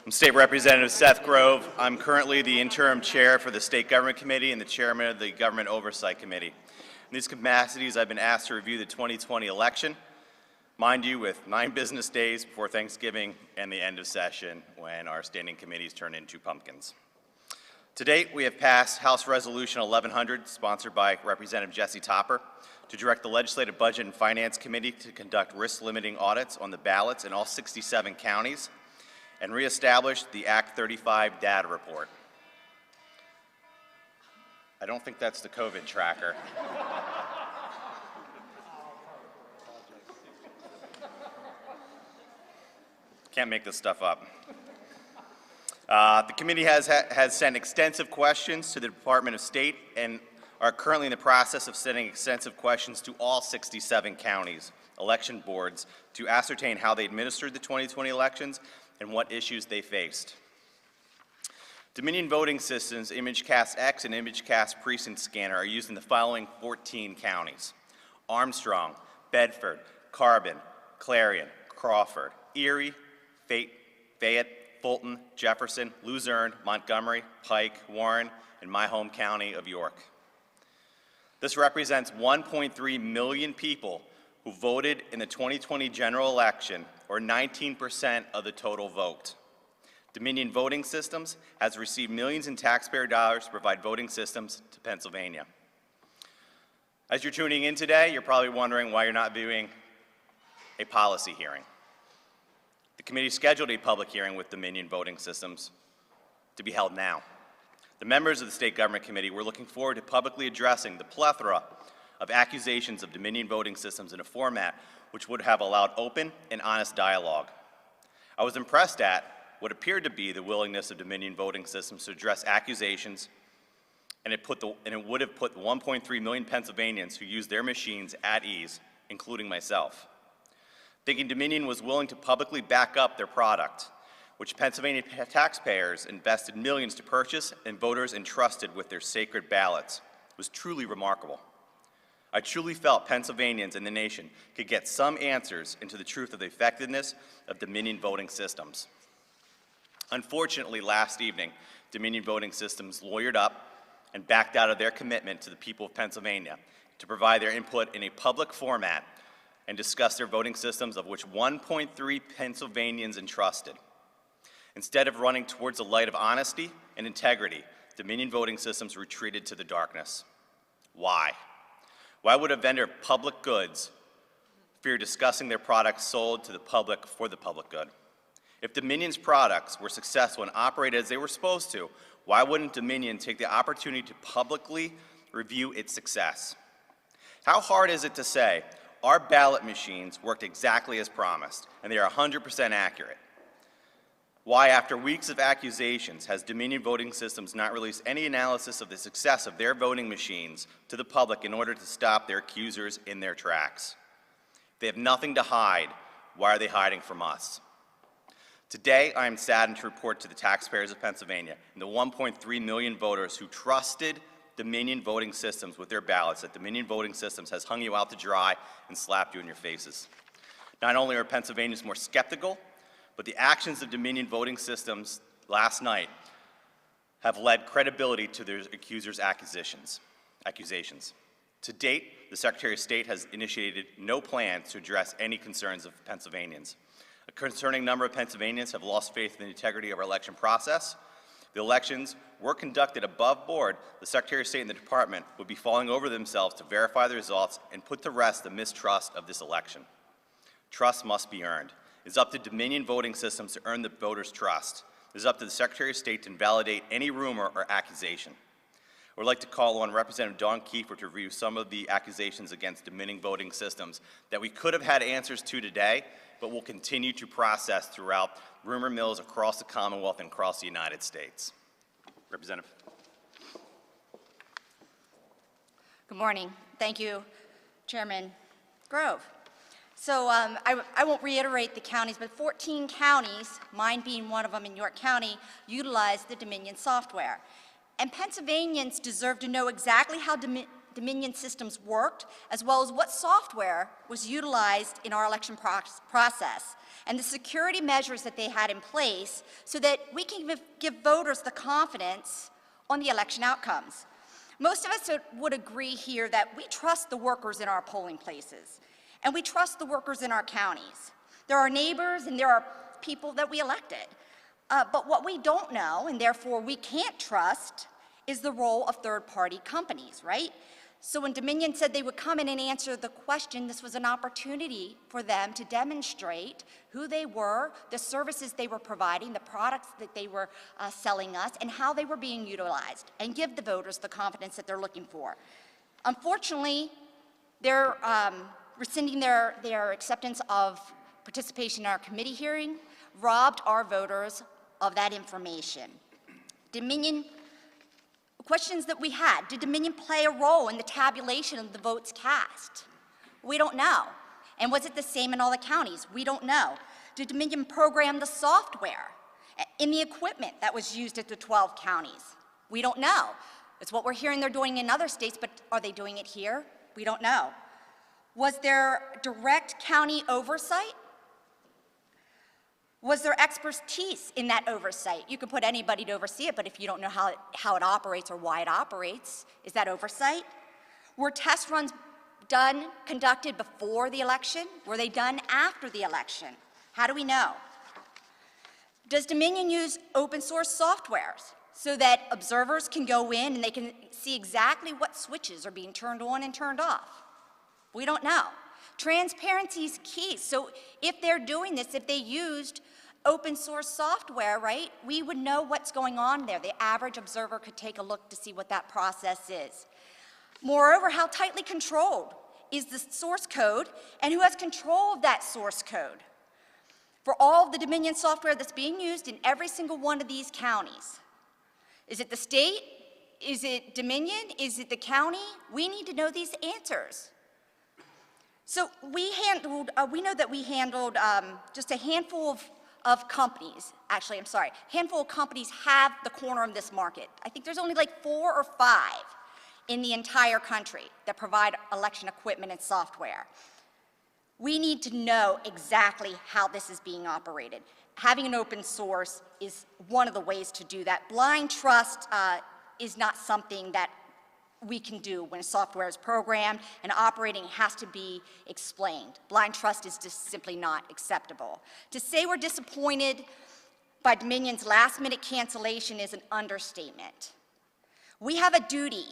I'm State Representative Seth Grove. I'm currently the interim chair for the State Government Committee and the chairman of the Government Oversight Committee. In these capacities, I've been asked to review the 2020 election, mind you, with 9 business days before Thanksgiving and the end of session when our standing committees turn into pumpkins. To date, we have passed House Resolution 1100, sponsored by Representative Jesse Topper, to direct the Legislative Budget and Finance Committee to conduct risk-limiting audits on the ballots in all 67 counties and reestablish the Act 35 data report. I don't think that's the COVID tracker. Can't make this stuff up. The committee has sent extensive questions to the Department of State and are currently in the process of sending extensive questions to all 67 counties, election boards, to ascertain how they administered the 2020 elections and what issues they faced. Dominion voting systems, ImageCast X and ImageCast Precinct Scanner, are used in the following 14 counties: Armstrong, Bedford, Carbon, Clarion, Crawford, Erie, Fayette, Fulton, Jefferson, Luzerne, Montgomery, Pike, Warren, and my home county of York. This represents 1.3 million people who voted in the 2020 general election, or 19% of the total vote. Dominion Voting Systems has received millions in taxpayer dollars to provide voting systems to Pennsylvania. As you're tuning in today, you're probably wondering why you're not viewing a policy hearing. The committee scheduled a public hearing with Dominion Voting Systems to be held now. The members of the State Government Committee were looking forward to publicly addressing the plethora of accusations of Dominion Voting Systems in a format which would have allowed open and honest dialogue. I was impressed at what appeared to be the willingness of Dominion Voting Systems to address accusations, and it would have put the 1.3 million Pennsylvanians who use their machines at ease, including myself. Thinking Dominion was willing to publicly back up their product, which Pennsylvania taxpayers invested millions to purchase and voters entrusted with their sacred ballots, was truly remarkable. I truly felt Pennsylvanians and the nation could get some answers into the truth of the effectiveness of Dominion Voting Systems. Unfortunately, last evening, Dominion Voting Systems lawyered up and backed out of their commitment to the people of Pennsylvania to provide their input in a public format and discuss their voting systems, of which 1.3 Pennsylvanians entrusted. Instead of running towards the light of honesty and integrity, Dominion Voting Systems retreated to the darkness. Why? Why would a vendor of public goods fear discussing their products sold to the public for the public good? If Dominion's products were successful and operated as they were supposed to, why wouldn't Dominion take the opportunity to publicly review its success? How hard is it to say, our ballot machines worked exactly as promised, and they are 100% accurate? Why, after weeks of accusations, has Dominion Voting Systems not released any analysis of the success of their voting machines to the public in order to stop their accusers in their tracks? If they have nothing to hide, why are they hiding from us? Today, I am saddened to report to the taxpayers of Pennsylvania and the 1.3 million voters who trusted Dominion Voting Systems with their ballots that Dominion Voting Systems has hung you out to dry and slapped you in your faces. Not only are Pennsylvanians more skeptical, but the actions of Dominion Voting Systems last night have led credibility to their accusers' accusations. To date, the Secretary of State has initiated no plans to address any concerns of Pennsylvanians. A concerning number of Pennsylvanians have lost faith in the integrity of our election process. The elections were conducted above board. The Secretary of State and the Department would be falling over themselves to verify the results and put to rest the mistrust of this election. Trust must be earned. It is up to Dominion Voting Systems to earn the voters' trust. It is up to the Secretary of State to invalidate any rumor or accusation. I would like to call on Representative Dawn Kiefer to review some of the accusations against Dominion Voting Systems that we could have had answers to today, but will continue to process throughout rumor mills across the Commonwealth and across the United States. Representative. Good morning. Thank you, Chairman Grove. So I won't reiterate the counties, but 14 counties, mine being one of them in York County, utilize the Dominion software. And Pennsylvanians deserve to know exactly how Dominion systems worked, as well as what software was utilized in our election process, and the security measures that they had in place so that we can give voters the confidence on the election outcomes. Most of us would agree here that we trust the workers in our polling places, and we trust the workers in our counties. There are neighbors and there are people that we elected. But what we don't know, and therefore we can't trust, is the role of third-party companies, right? So when Dominion said they would come in and answer the question, this was an opportunity for them to demonstrate who they were, the services they were providing, the products that they were selling us, and how they were being utilized, and give the voters the confidence that they're looking for. Unfortunately, they're rescinding their acceptance of participation in our committee hearing, robbed our voters of that information. Dominion, questions that we had, did Dominion play a role in the tabulation of the votes cast? We don't know. And was it the same in all the counties? We don't know. Did Dominion program the software in the equipment that was used at the 12 counties? We don't know. It's what we're hearing they're doing in other states, but are they doing it here? We don't know. Was there direct county oversight? Was there expertise in that oversight? You can put anybody to oversee it, but if you don't know how it operates or why it operates, is that oversight? Were test runs conducted before the election? Were they done after the election? How do we know? Does Dominion use open source softwares so that observers can go in and they can see exactly what switches are being turned on and turned off? We don't know. Transparency is key. So if they're doing this, if they used open source software, right, we would know what's going on there. The average observer could take a look to see what that process is. Moreover, how tightly controlled is the source code, and who has control of that source code? For all of the Dominion software that's being used in every single one of these counties. Is it the state? Is it Dominion? Is it the county? We need to know these answers. So we know that we handled just a handful of companies. Actually, I'm sorry, a handful of companies have the corner of this market. I think there's only like 4 or 5 in the entire country that provide election equipment and software. We need to know exactly how this is being operated. Having an open source is one of the ways to do that. Blind trust is not something that we can do when software is programmed and operating has to be explained. Blind trust is just simply not acceptable. To say we're disappointed by Dominion's last-minute cancellation is an understatement. We have a duty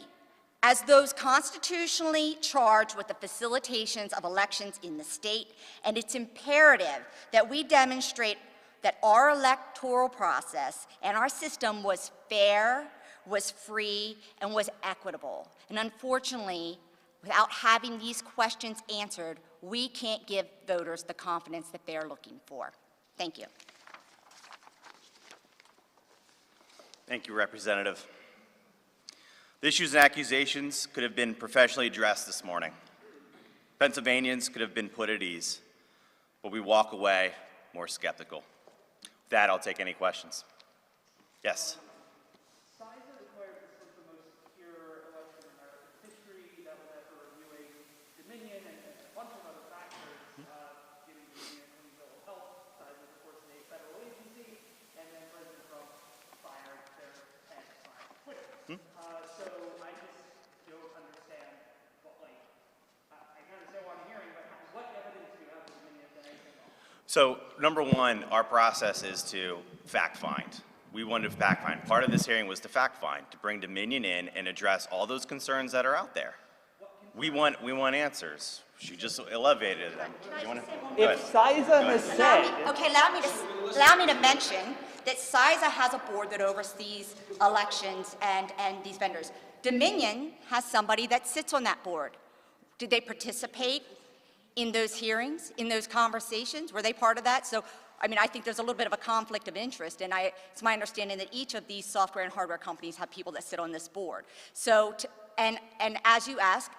as those constitutionally charged with the facilitations of elections in the state, and it's imperative that we demonstrate that our electoral process and our system was fair, was free, and was equitable. And unfortunately, without having these questions answered, we can't give voters the confidence that they're looking for. Thank you. Thank you, Representative. The issues and accusations could have been professionally addressed this morning. Pennsylvanians could have been put at ease, but we walk away more skeptical. With that, I'll take any questions. Yes. So, number one, our process is to fact find. We wanted to fact find. Part of this hearing was to fact find, to bring Dominion in and address all those concerns that are out there. We want answers. She just elevated them. If CISA has said... Okay, allow me to mention that CISA has a board that oversees elections and these vendors. Dominion has somebody that sits on that board. Did they participate in those hearings, in those conversations? Were they part of that? So, I mean, I think there's a little bit of a conflict of interest, and it's my understanding that each of these software and hardware companies have people that sit on this board. So, and as you ask,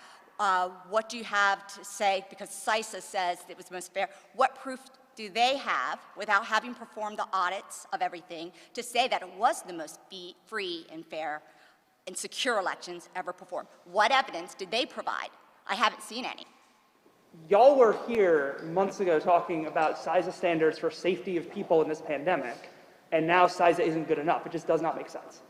what do you have to say, because CISA says it was most fair, what proof do they have, without having performed the audits of everything, to say that it was the most free and fair and secure elections ever performed. What evidence did they provide? I haven't seen any. Y'all were here months ago talking about CISA standards for safety of people in this pandemic, and now CISA isn't good enough. It just does not make sense.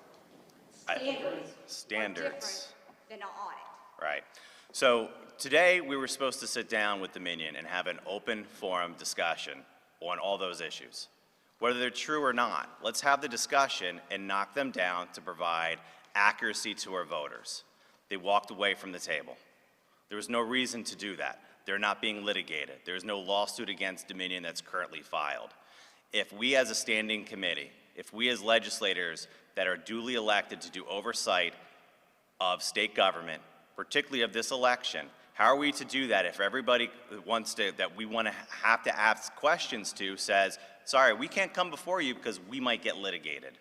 Standards. Than an audit. Right. So today we were supposed to sit down with Dominion and have an open forum discussion on all those issues. Whether they're true or not, let's have the discussion and knock them down to provide accuracy to our voters. They walked away from the table. There was no reason to do that. They're not being litigated. There's no lawsuit against Dominion that's currently filed. If we as a standing committee, if we as legislators that are duly elected to do oversight of state government, particularly of this election, how are we to do that if everybody that we want to have to ask questions to says, sorry, we can't come before you because we might get litigated.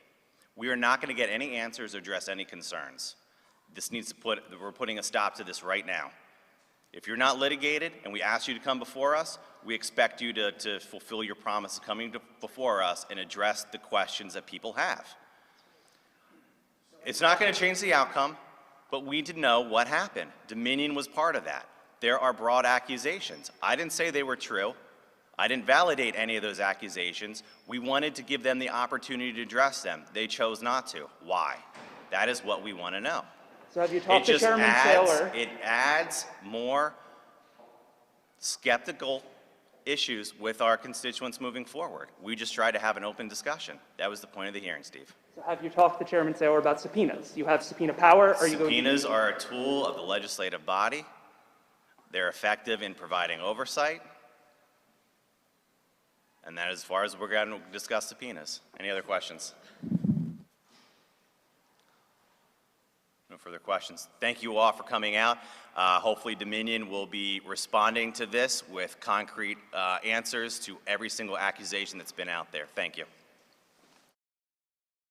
We are not going to get any answers or address any concerns. We're putting a stop to this right now. If you're not litigated and we ask you to come before us, we expect you to fulfill your promise of coming before us and address the questions that people have. It's not going to change the outcome, but we need to know what happened. Dominion was part of that. There are broad accusations. I didn't say they were true. I didn't validate any of those accusations. We wanted to give them the opportunity to address them. They chose not to. Why? That is what we want to know. So have you talked to Chairman Saylor? It adds more skeptical issues with our constituents moving forward. We just tried to have an open discussion. That was the point of the hearing, Steve. So have you talked to Chairman Saylor about subpoenas? You have subpoena power? Are you going to Subpoenas are a tool of the legislative body. They're effective in providing oversight. And that is as far as we're going to discuss subpoenas. Any other questions? No further questions. Thank you all for coming out. Hopefully Dominion will be responding to this with concrete answers to every single accusation that's been out there. Thank you.